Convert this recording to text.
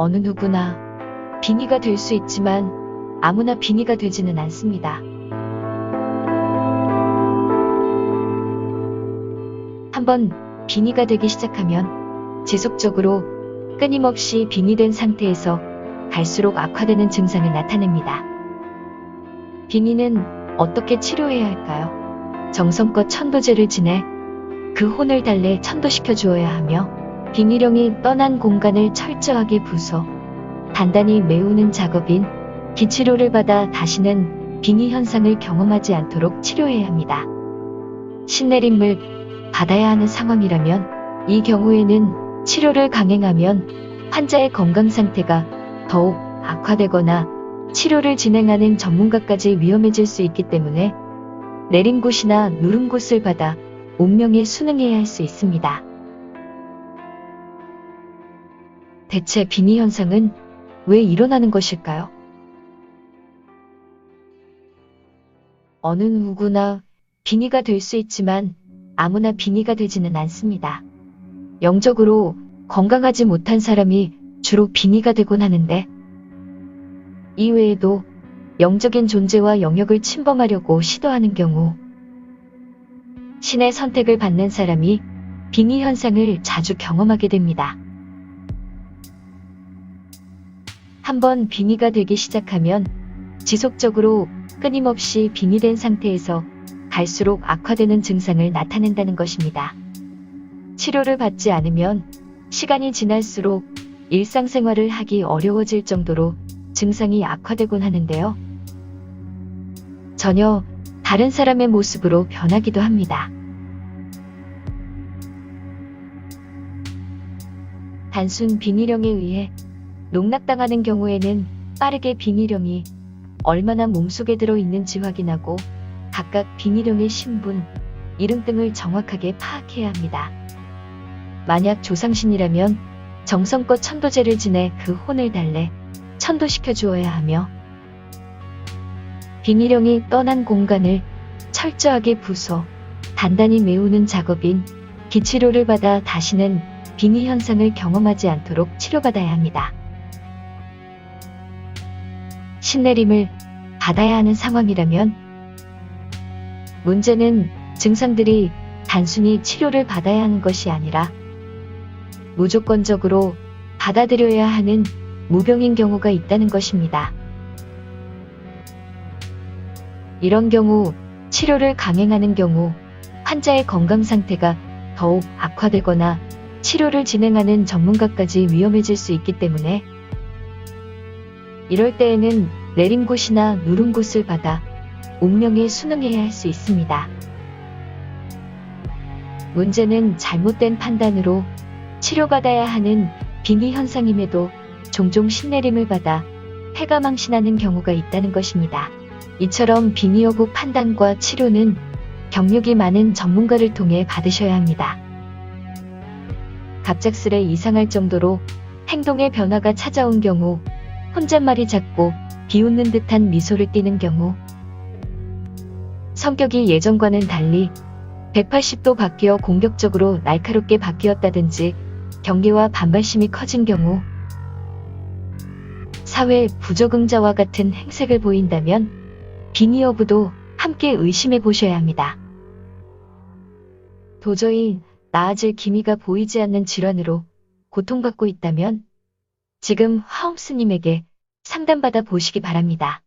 어느 누구나 빙의가 될 수 있지만 아무나 빙의가 되지는 않습니다. 한번 빙의가 되기 시작하면 지속적으로 끊임없이 빙의된 상태에서 갈수록 악화되는 증상을 나타냅니다. 빙의는 어떻게 치료해야 할까요? 정성껏 천도제를 지내 그 혼을 달래 천도시켜 주어야 하며 빙의령이 떠난 공간을 철저하게 부숴 단단히 메우는 작업인 기치료를 받아 다시는 빙의 현상을 경험하지 않도록 치료해야 합니다. 신내림을 받아야 하는 상황이라면 이 경우에는 치료를 강행하면 환자의 건강 상태가 더욱 악화되거나 치료를 진행하는 전문가까지 위험해질 수 있기 때문에 내린 곳이나 누른 곳을 받아 운명에 순응해야 할 수 있습니다. 대체 빙의 현상은 왜 일어나는 것일까요? 어느 누구나 빙의가 될 수 있지만 아무나 빙의가 되지는 않습니다. 영적으로 건강하지 못한 사람이 주로 빙의가 되곤 하는데 이외에도 영적인 존재와 영역을 침범하려고 시도하는 경우 신의 선택을 받는 사람이 빙의 현상을 자주 경험하게 됩니다. 한번 빙의가 되기 시작하면 지속적으로 끊임없이 빙의된 상태에서 갈수록 악화되는 증상을 나타낸다는 것입니다. 치료를 받지 않으면 시간이 지날수록 일상생활을 하기 어려워질 정도로 증상이 악화되곤 하는데요. 전혀 다른 사람의 모습으로 변하기도 합니다. 단순 빙의령에 의해 농락당하는 경우에는 빠르게 빙의령이 얼마나 몸속에 들어있는지 확인하고 각각 빙의령의 신분, 이름 등을 정확하게 파악해야 합니다. 만약 조상신이라면 정성껏 천도제를 지내 그 혼을 달래 천도시켜 주어야 하며 빙의령이 떠난 공간을 철저하게 부숴 단단히 메우는 작업인 기치료를 받아 다시는 빙의 현상을 경험하지 않도록 치료받아야 합니다. 신내림을 받아야 하는 상황이라면 문제는 증상들이 단순히 치료를 받아야 하는 것이 아니라 무조건적으로 받아들여야 하는 무병인 경우가 있다는 것입니다. 이런 경우 치료를 강행하는 경우 환자의 건강 상태가 더욱 악화되거나 치료를 진행하는 전문가까지 위험해질 수 있기 때문에 이럴 때에는 내린 곳이나 누른 곳을 받아 운명에 순응해야 할 수 있습니다. 문제는 잘못된 판단으로 치료받아야 하는 빙의 현상임에도 종종 신내림을 받아 해가 망신하는 경우가 있다는 것입니다. 이처럼 빙의 여부 판단과 치료는 경력이 많은 전문가를 통해 받으셔야 합니다. 갑작스레 이상할 정도로 행동의 변화가 찾아온 경우, 혼잣말이 잦고 비웃는 듯한 미소를 띠는 경우, 성격이 예전과는 달리 180도 바뀌어 공격적으로 날카롭게 바뀌었다든지 경계와 반발심이 커진 경우, 사회 부적응자와 같은 행색을 보인다면 빙의 여부도 함께 의심해 보셔야 합니다. 도저히 나아질 기미가 보이지 않는 질환으로 고통받고 있다면 지금 화엄 스님에게 상담받아 보시기 바랍니다.